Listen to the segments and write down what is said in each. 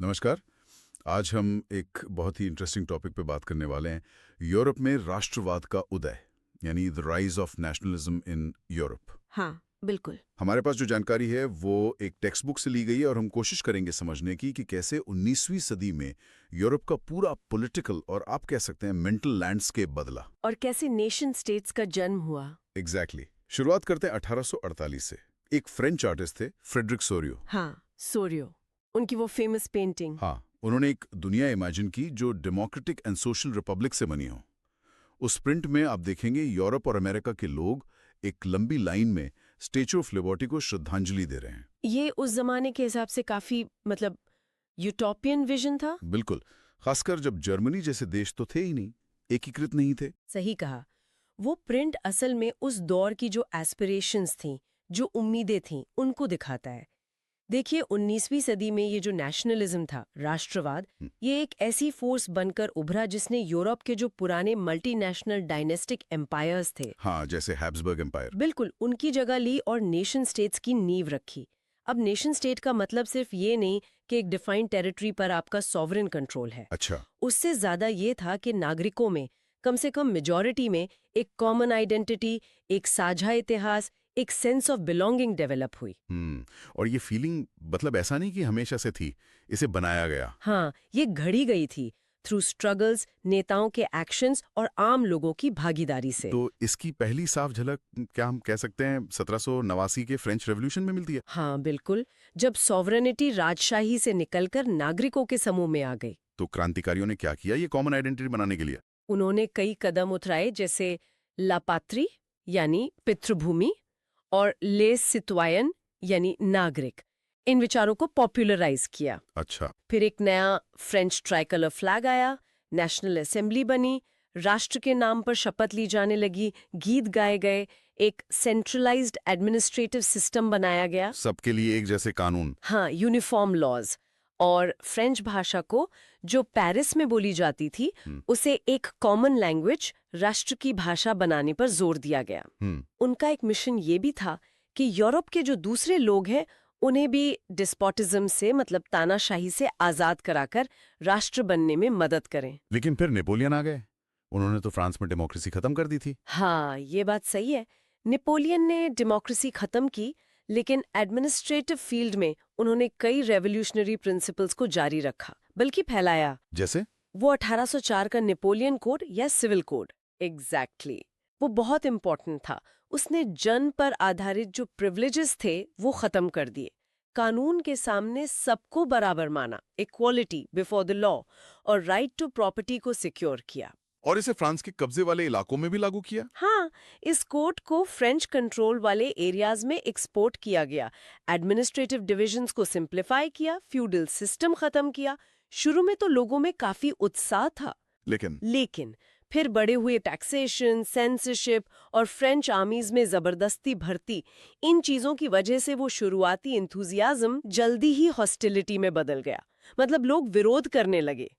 नमस्कार। आज हम एक बहुत ही इंटरेस्टिंग टॉपिक पे बात करने वाले हैं। यूरोप में राष्ट्रवाद का उदय, यानी the rise of nationalism in Europe. हाँ, बिल्कुल। हमारे पास जो जानकारी है वो एक टेक्स्ट बुक से ली गई है और हम कोशिश करेंगे समझने की कि कैसे 19वीं सदी में यूरोप का पूरा पॉलिटिकल और आप कह सकते हैं मेंटल लैंडस्केप बदला। और कैसे नेशन स्टेट्स का जन्म हुआ। एग्जैक्टली। शुरुआत करते हैं 1848 से। एक फ्रेंच आर्टिस्ट थे, फ्रेडरिक सोरियो। हाँ, सोरियो, उनकी वो फेमस पेंटिंग। हाँ, उन्होंने एक दुनिया इमेजिन की जो डेमोक्रेटिक एंड सोशल रिपब्लिक से बनी हो। उस प्रिंट में आप देखेंगे यूरोप और अमेरिका के लोग एक लंबी लाइन में स्टैच्यू ऑफ लिबर्टी को श्रद्धांजलि दे रहे हैं। ये उस जमाने के हिसाब से काफी यूटोपियन विजन था। बिल्कुल, खासकर जब जर्मनी जैसे देश तो थे ही नहीं, एकीकृत नहीं थे। सही कहा। वो प्रिंट असल में उस दौर की जो एस्पिरेशंस थीं, जो उम्मीदें थीं, उनको दिखाता है। देखिए, 19वीं सदी में ये जो नेशनलिज्म था, राष्ट्रवाद, ये एक ऐसी फोर्स बनकर उभरा जिसने यूरोप के जो पुराने मल्टीनेशनल डायनेस्टिक एम्पायर्स थे, हाँ, जैसे हैब्सबर्ग एम्पायर। बिल्कुल उनकी जगह ली और नेशन स्टेट्स की नींव रखी। अब नेशन स्टेट का मतलब सिर्फ ये नहीं कि एक डिफाइंड टेरिटरी पर आपका सॉवरेन कंट्रोल है। अच्छा। उससे ज्यादा ये था कि नागरिकों में, कम से कम मेजॉरिटी में, एक कॉमन आइडेंटिटी, एक साझा इतिहास, एक सेंस ऑफ बिलोंगिंग डेवलप हुई। और ये फीलिंग मतलब ऐसा नहीं कि हमेशा से थी, इसे बनाया गया। हाँ, ये घड़ी गई थी थ्रू स्ट्रगल्स, नेताओं के एक्शंस और आम लोगों की भागीदारी से। तो इसकी पहली साफ झलक क्या हम कह सकते हैं 1789 के फ्रेंच रेवोल्यूशन में मिलती है? हाँ, बिल्कुल। जब सॉवरेनिटी राजशाही से निकलकर नागरिकों के समूह में आ गई। तो क्रांतिकारियों ने क्या किया ये कॉमन आइडेंटिटी बनाने के लिए? उन्होंने कई कदम उठाए, जैसे ला पात्री यानी पितृभूमि और लेस सिटवायन यानी नागरिक। इन विचारों को पॉपुलराइज किया। अच्छा। फिर एक नया फ्रेंच ट्राइकलर फ्लैग आया, नेशनल असेंबली बनी, राष्ट्र के नाम पर शपथ ली जाने लगी, गीत गाए गए, एक सेंट्रलाइज्ड एडमिनिस्ट्रेटिव सिस्टम बनाया गया। सबके लिए एक जैसे कानून। हाँ, यूनिफॉर्म लॉज। और फ्रेंच भाषा को, जो पेरिस में बोली जाती थी, उसे एक कॉमन लैंग्वेज, राष्ट्र की भाषा बनाने पर जोर दिया गया। उनका एक मिशन ये भी था कि यूरोप के जो दूसरे लोग हैं उन्हें भी डिस्पोटिज्म से, मतलब तानाशाही से आजाद कराकर राष्ट्र बनने में मदद करें। लेकिन फिर नेपोलियन आ गए। उन्होंने तो फ्रांस में डेमोक्रेसी खत्म कर दी थी। हाँ, ये बात सही है। नेपोलियन ने डेमोक्रेसी खत्म की, लेकिन एडमिनिस्ट्रेटिव फील्ड में उन्होंने कई रेवोल्यूशनरी प्रिंसिपल्स को जारी रखा, बल्कि फैलाया। जैसे वो 1804 का नेपोलियन कोड या सिविल कोड। एग्जैक्टली। वो बहुत इंपॉर्टेंट था। उसने जन पर आधारित जो प्रिविलेजेस थे वो खत्म कर दिए। कानून के सामने सबको बराबर माना, इक्वालिटी बिफोर द लॉ, और राइट टू प्रॉपर्टी को सिक्योर किया। और इसे फ्रांस के कब्जे वाले इलाकों में भी लागू किया। हाँ, इस कोड को फ्रेंच कंट्रोल वाले एरियाज में एक्सपोर्ट किया गया। एडमिनिस्ट्रेटिव डिविजन्स को सिंप्लीफाई किया, फ्यूडल सिस्टम खत्म किया। शुरू में तो लोगों में काफी उत्साह था, लेकिन फिर बढ़े हुए टैक्सेशन, सेंसरशिप और फ्रेंच आर्मीज में जबरदस्ती भर्ती, इन चीजों की वजह से वो शुरुआती इंथुजियाज्म जल्दी ही हॉस्टिलिटी में बदल गया। मतलब लोग विरोध करने लगे।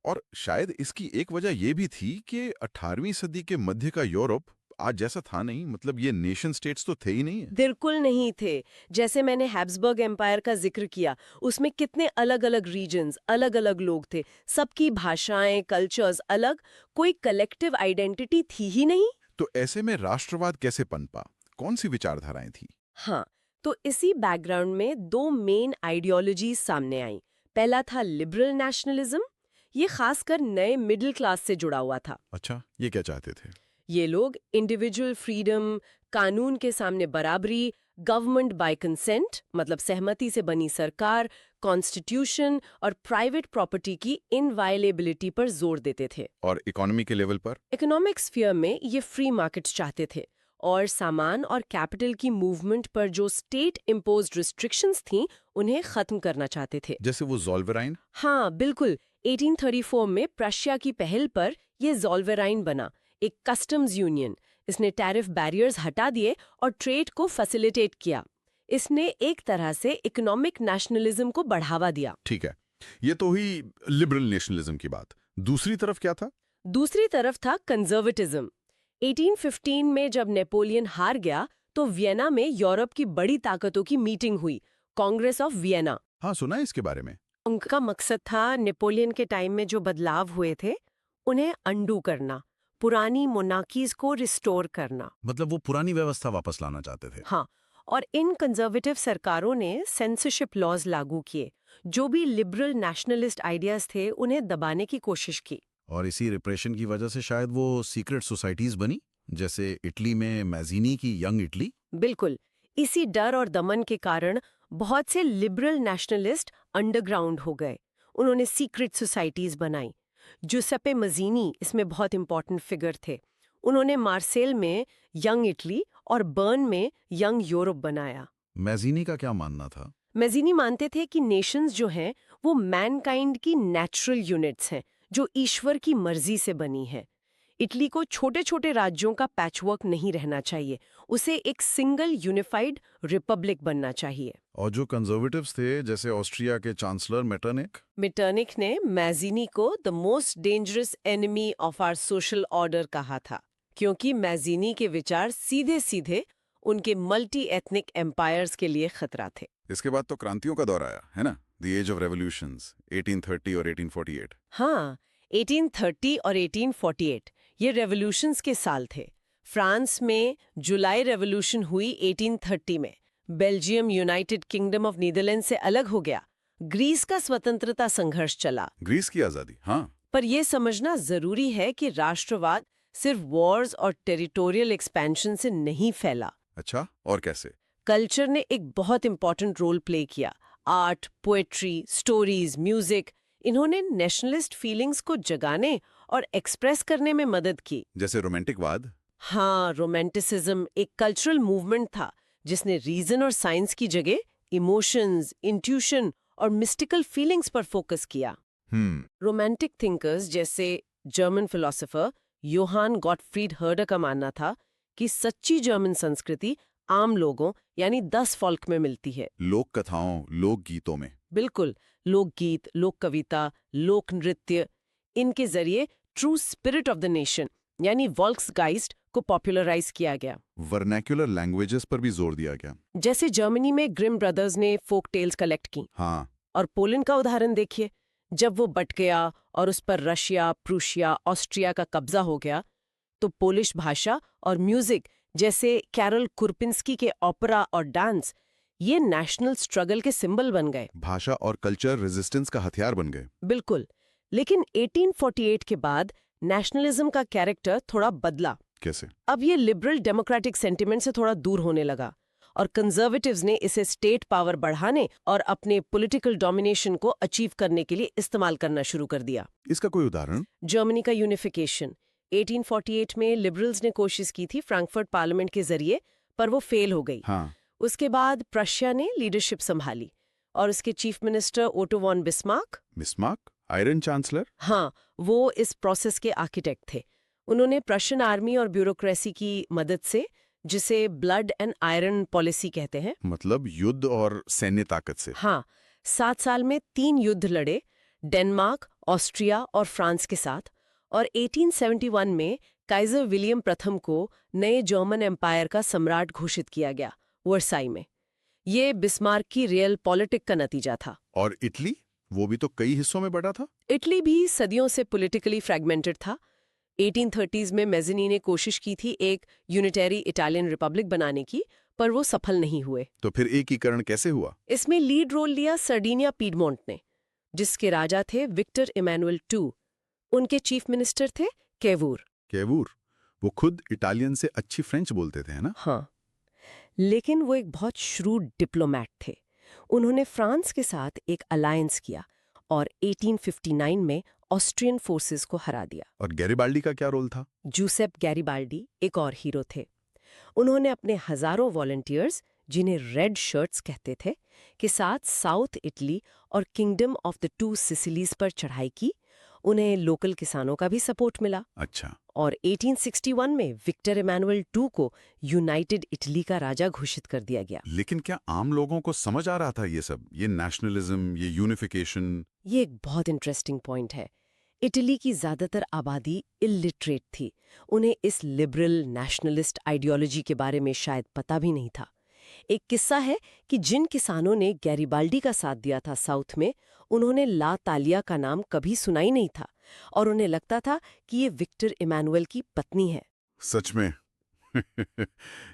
और शायद इसकी एक वजह यह भी थी कि 18वीं सदी के मध्य का यूरोप आज जैसा था नहीं। मतलब ये नेशन स्टेट्स तो थे ही नहीं है। बिल्कुल नहीं थे। जैसे मैंने हैब्सबर्ग एम्पायर का जिक्र किया, उसमें कितने अलग अलग रीजन्स, अलग अलग लोग थे, सबकी भाषाएं, कल्चर्स अलग, कोई कलेक्टिव आइडेंटिटी थी ही नहीं। तो ऐसे में राष्ट्रवाद कैसे पनपा? कौन सी विचारधाराएं थी? हाँ, तो इसी बैकग्राउंड में दो मेन आइडियोलॉजीज सामने आई। पहला था लिबरल नेशनलिज्म। ये खासकर नए मिडिल क्लास से जुड़ा हुआ था। अच्छा, ये क्या चाहते थे? ये लोग इंडिविजुअल फ्रीडम, कानून के सामने बराबरी, गवर्नमेंट बाय कंसेंट, मतलब सहमति से बनी सरकार, कॉन्स्टिट्यूशन और प्राइवेट प्रॉपर्टी की इनवायलेबिलिटी पर जोर देते थे। और इकोनॉमी के लेवल पर? इकोनॉमिक स्फीयर में ये फ्री मार्केट्स चाहते थे और सामान और कैपिटल की मूवमेंट पर जो स्टेट इम्पोज्ड रिस्ट्रिक्शंस थीं, उन्हें खत्म करना चाहते थे। जैसे वो ज़ोल्वेराइन? हाँ, बिल्कुल। 1834 में प्रशिया की पहल पर ये ज़ोल्वेराइन बना, एक कस्टम्स यूनियन। इसने टैरिफ बैरियर्स हटा दिए और ट्रेड को फैसिलिटेट किया। इसने एक तरह से इकोनॉमिक नेशनलिज्म को बढ़ावा दिया। ठीक है, ये तो हुई लिबरल नेशनलिज्म की बात। दूसरी तरफ क्या था? दूसरी तरफ था कंजर्वेटिज्म। 1815 में जब नेपोलियन हार गया तो वियना में यूरोप की बड़ी ताकतों की मीटिंग हुई, कांग्रेस ऑफ वियना। हाँ, सुना है इसके बारे में। उनका मकसद था नेपोलियन के टाइम में जो बदलाव हुए थे उन्हें अंडू करना, पुरानी मोनार्कीज को रिस्टोर करना। मतलब वो पुरानी व्यवस्था वापस लाना चाहते थे। हाँ, और इन कंजर्वेटिव सरकारों ने सेंसरशिप लॉज लागू किए, जो भी लिबरल नेशनलिस्ट आइडियाज थे उन्हें दबाने की कोशिश की। और इसी रिप्रेशन की वजह से शायद वो सीक्रेट सोसाइटीज बनी, जैसे इटली में मैज़ीनी की यंग इटली। बिल्कुल, इसी डर और दमन के कारण बहुत से लिबरल नेशनलिस्ट अंडरग्राउंड हो गए। उन्होंने सीक्रेट सोसाइटीज बनाई। जुसेप्पे मज़ीनी इसमें बहुत इंपॉर्टेंट फिगर थे। उन्होंने मार्सेल में यंग इटली और बर्न में यंग यूरोप बनाया। मैज़ीनी का क्या मानना था? मज़ीनी मानते थे कि नेशंस जो हैं वो मैनकाइंड की नेचुरल यूनिट्स हैं, जो ईश्वर की मर्जी से बनी है। इटली को छोटे छोटे राज्यों का पैचवर्क नहीं रहना चाहिए, उसे एक सिंगल यूनिफाइड रिपब्लिक बनना चाहिए। और जो कंजर्वेटिव्स थे, जैसे ऑस्ट्रिया के चांसलर मेटर्निक ने मैज़ीनी को the most dangerous enemy of our social order कहा था, क्योंकि मैज़ीनी के विचार सीधे सीधे उनके मल्टी एथनिक एम्पायर्स के लिए खतरा थे। इसके बाद तो क्रांतियों का दौर आया, है ना? द एज ऑफ रेवोल्यूशंस 1830 और 1848। हाँ, 1830 और 1848 ये रेवोल्यूशंस के साल थे। फ्रांस में जुलाई रेवोल्यूशन हुई 1830 में। Belgium United Kingdom of Netherland से अलग हो गया। ग्रीस का स्वतंत्रता संघर्ष चला। ग्रीस की आज़ादी, हाँ। पर यह समझना जरूरी है कि राष्ट्रवाद सिर्फ वॉर्स और टेरिटोरियल एक्सपेंशन से नहीं फैला। अच्छा, और कैसे? कल्चर ने एक बहुत इंपॉर्टेंट रोल प्ले किया। आर्ट, पोएट्री, स्टोरीज, म्यूजिक, इन्होंने नेशनलिस्ट फीलिंग्स को जगाने और एक्सप्रेस करने में मदद की। जैसे रोमांटिकवाद? हाँ, रोमांटिसिज्म एक कल्चरल मूवमेंट था जिसने रीजन और साइंस की जगह इमोशंस, इंट्यूशन और मिस्टिकल फीलिंग्स पर फोकस किया। रोमांटिक थिंकर्स जैसे German philosopher Johann Gottfried Herder का मानना था कि सच्ची जर्मन संस्कृति आम लोगों यानी 10 फॉल्क में मिलती है। लोक कथाओं, लोक गीतों में। बिल्कुल, लोकगीत, लोक कविता, लोक नृत्य, इनके जरिए true spirit of the nation यानी वॉल्क्सगाइस्ट को पॉपुलराइज किया गया। वर्नैक्युलर लैंग्वेजेस पर भी जोर दिया गया। जैसे जर्मनी में ग्रिम ब्रदर्स ने फोक टेल्स कलेक्ट की। हाँ। और पोलैंड का उदाहरण देखिए, जब वो बट गया और उस पर रशिया, प्रूशिया, ऑस्ट्रिया का कब्जा हो गया, तो पोलिश भाषा और म्यूजिक जैसे कैरल कुरपिंस्की के ओपेरा और डांस ये नेशनल स्ट्रगल के सिंबल बन गए। भाषा और कल्चर रेजिस्टेंस का हथियार बन गए। बिल्कुल, लेकिन 1848 के बाद नेशनलिज्म का कैरेक्टर थोड़ा बदला। कैसे? अब ये लिबरल डेमोक्रेटिक सेंटिमेंट से थोड़ा दूर होने लगा और कंजर्वेटिव्स ने इसे स्टेट पावर बढ़ाने और अपने पॉलिटिकल डोमिनेशन को अचीव करने के लिए इस्तेमाल करना शुरू कर दिया। इसका कोई उदाहरण? जर्मनी का यूनिफिकेशन 1848 में लिबरल्स ने कोशिश की थी फ्रैंकफर्ट पार्लियामेंट के जरिए, पर वो फेल हो गई। हाँ। उसके बाद प्रशिया ने लीडरशिप संभाली और उसके chief minister Otto von Bismarck, iron chancellor. हाँ, वो इस प्रोसेस के आर्किटेक्ट थे। उन्होंने प्रशियन आर्मी और ब्यूरोक्रेसी की मदद से, जिसे ब्लड एंड आयरन पॉलिसी कहते हैं, मतलब युद्ध और सैन्य ताकत से। हाँ, 7 साल में 3 युद्ध लड़े, डेनमार्क, ऑस्ट्रिया और फ्रांस के साथ, और 1871 में काइजर विलियम प्रथम को नए जर्मन एम्पायर का सम्राट घोषित किया गया वर्साई में। ये बिस्मार्क की रियल पॉलिटिक का नतीजा था। और इटली, वो भी तो कई हिस्सों में बटा था। इटली भी सदियों से पॉलिटिकली फ्रैगमेंटेड था। 1830s में मैज़ीनी ने कोशिश की थी एक यूनिटरी इटालियन रिपब्लिक बनाने की, पर वो सफल नहीं हुए। तो फिर एकीकरण कैसे हुआ? इसमें लीड रोल लिया सर्डिनिया पीडमोंट ने, जिसके राजा थे विक्टर इमैनुअल II। उनके चीफ मिनिस्टर थे केवूर। वो खुद इटालियन से अच्छी फ्रेंच बोलते थे, है ना? हाँ, लेकिन वो एक बहुत श्रूड डिप्लोमैट थे। उन्होंने फ्रांस के साथ एक अलायंस किया और 1859 में ऑस्ट्रियन फोर्सेस को हरा दिया। और गैरिबाल्डी का क्या रोल था? जूसेप गैरिबाल्डी एक और हीरो थे। उन्होंने अपने हजारों वॉलंटियर्स, जिन्हें रेड शर्ट्स कहते थे, के साथ साउथ इटली और किंगडम ऑफ द 2 सिसिलीज पर चढ़ाई की। उन्हें लोकल किसानों का भी सपोर्ट मिला। अच्छा। और 1861 में विक्टर इमैनुअल II को यूनाइटेड इटली का राजा घोषित कर दिया गया। लेकिन क्या आम लोगों को समझ आ रहा था ये सब, ये नेशनलिज्म, ये यूनिफिकेशन? ये एक बहुत इंटरेस्टिंग पॉइंट है। इटली की ज्यादातर आबादी इलिटरेट थी। उन्हें इस लिबरल नेशनलिस्ट आइडियोलॉजी के बारे में शायद पता भी नहीं था। एक किस्सा है कि जिन किसानों ने गैरिबाल्डी का साथ दिया था साउथ में, उन्होंने ला तालिया का नाम कभी सुना ही नहीं था और उन्हें लगता था कि ये विक्टर इमैनुअल की पत्नी है। सच में।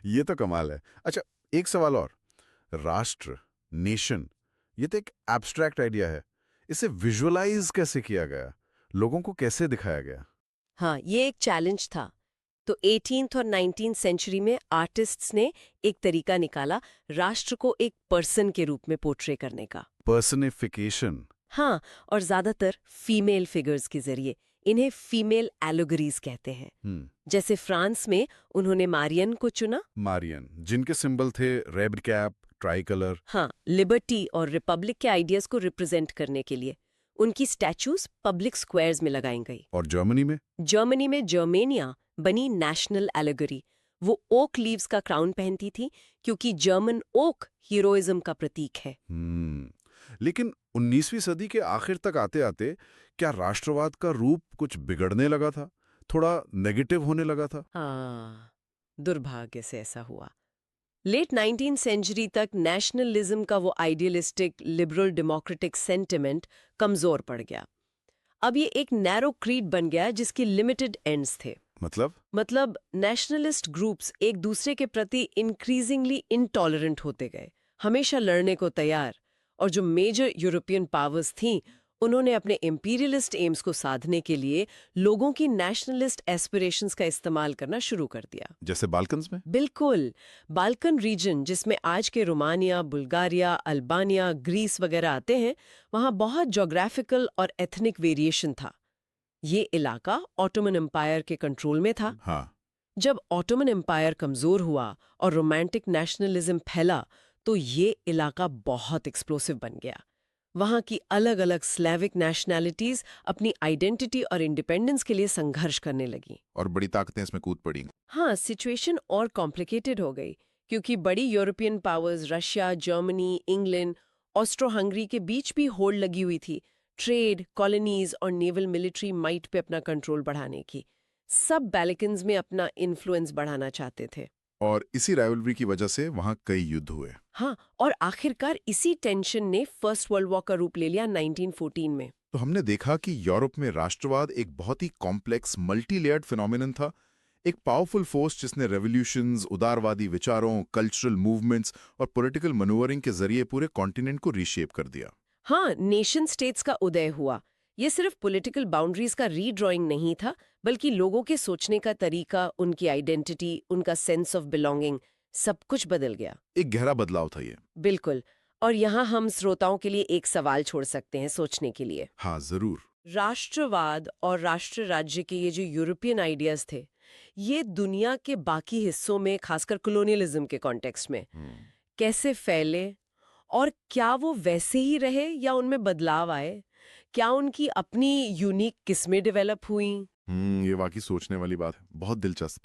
ये तो कमाल है। अच्छा, एक सवाल और। राष्ट्र, नेशन, ये तो एक एब्स्ट्रैक्ट आइडिया है। इसे विजुअलाइज कैसे किया गया? लोगों को कैसे दिखाया गया? हाँ, ये एक चैलेंज था। तो 18th और 19th सेंचुरी में आर्टिस्ट्स ने एक तरीका निकाला राष्ट्र को एक पर्सन के रूप में पोर्ट्रे करने का। पर्सनिफिकेशन। हाँ, और ज्यादातर फीमेल फिगर्स के जरिए। इन्हें फीमेल एलोगरीज कहते हैं। जैसे फ्रांस में उन्होंने मारियन को चुना। मारियन, जिनके सिंबल थे रेड कैप, ट्राई कलर। हाँ, लिबर्टी और रिपब्लिक के आइडियाज को रिप्रेजेंट करने के लिए उनकी स्टैचूज पब्लिक स्क्वायर्स में लगाई गई। और जर्मनी में? जर्मनी में जर्मेनिया बनी नेशनल एलेगरी। वो ओक लीव्स का क्राउन पहनती थी क्योंकि जर्मन ओक हीरोइज्म का प्रतीक है। लेकिन 19वीं सदी के आखिर तक आते आते क्या राष्ट्रवाद का रूप कुछ बिगड़ने लगा था? थोड़ा नेगेटिव होने लगा था? हाँ, दुर्भाग्य से ऐसा हुआ। लेट 19th सेंचुरी तक नेशनलिज्म का वो आइडियलिस्टिक लिबरल डेमोक्रेटिक सेंटिमेंट कमजोर पड़ गया। अब ये एक नैरो क्रीड बन गया जिसकी लिमिटेड एंड्स थे। मतलब नेशनलिस्ट ग्रुप्स एक दूसरे के प्रति इंक्रीजिंगली इनटॉलरेंट होते गए, हमेशा लड़ने को तैयार। और जो मेजर यूरोपियन पावर्स थीं, उन्होंने अपने इंपीरियलिस्ट एम्स को साधने के लिए लोगों की नेशनलिस्ट एस्पिरेशंस का इस्तेमाल करना शुरू कर दिया। जैसे बाल्कन्स में? बिल्कुल। बाल्कन रीजन, जिसमें आज के रोमानिया, बुल्गारिया, अल्बानिया, ग्रीस वगैरह आते हैं, वहाँ बहुत ज्योग्राफिकल और एथनिक वेरिएशन था। ये इलाका ऑटोमन एम्पायर के कंट्रोल में था। हाँ। जब ऑटोमन एम्पायर कमजोर हुआ और रोमांटिक नेशनलिज्म फैला, तो ये इलाका बहुत एक्सप्लोसिव बन गया। वहाँ की अलग अलग स्लेविक नेशनैलिटीज अपनी आइडेंटिटी और इंडिपेंडेंस के लिए संघर्ष करने लगी। और बड़ी ताकतें इसमें कूद पड़ी। हाँ, सिचुएशन और कॉम्प्लिकेटेड हो गई क्योंकि बड़ी European powers Russia, Germany, England, Austro Hungary के बीच भी होड़ लगी हुई थी ट्रेड, कॉलोनीज और नेवल मिलिट्री माइट पे अपना कंट्रोल बढ़ाने की। सब बैल्कन्स में अपना इन्फ्लुएंस बढ़ाना चाहते थे। और इसी राइवलरी की वजह से वहां कई युद्ध हुए। हाँ, और आखिरकार इसी टेंशन ने फर्स्ट वर्ल्ड वॉर का रूप ले लिया 1914 में। तो हमने देखा कि यूरोप में राष्ट्रवाद एक बहुत ही कॉम्प्लेक्स, मल्टी लेयर्ड फिनोमिनन था। एक पावरफुल फोर्स जिसने रेवोल्यूशंस, उदारवादी विचारों, कल्चरल मूवमेंट्स और पॉलिटिकल मैन्यूवरिंग के जरिए पूरे कॉन्टिनेंट को रीशेप कर दिया। हाँ, नेशन स्टेट्स का उदय हुआ। ये सिर्फ पॉलिटिकल बाउंड्रीज का रीड्राइंग नहीं था, बल्कि लोगों के सोचने का तरीका, उनकी आइडेंटिटी, उनका सेंस ऑफ बिलोंगिंग, सब कुछ बदल गया। एक गहरा बदलाव था ये। बिल्कुल। और यहाँ हम श्रोताओं के लिए एक सवाल छोड़ सकते हैं सोचने के लिए। हाँ, जरूर। राष्ट्रवाद और राष्ट्र राज्य के ये जो यूरोपियन आइडियाज थे, ये दुनिया के बाकी हिस्सों में, खासकर कॉलोनियलिज्म के कॉन्टेक्स्ट में कैसे फैले, और क्या वो वैसे ही रहे या उनमें बदलाव आए? क्या उनकी अपनी यूनिक किस्में डेवलप हुई? ये वाकई सोचने वाली बात है। बहुत दिलचस्प।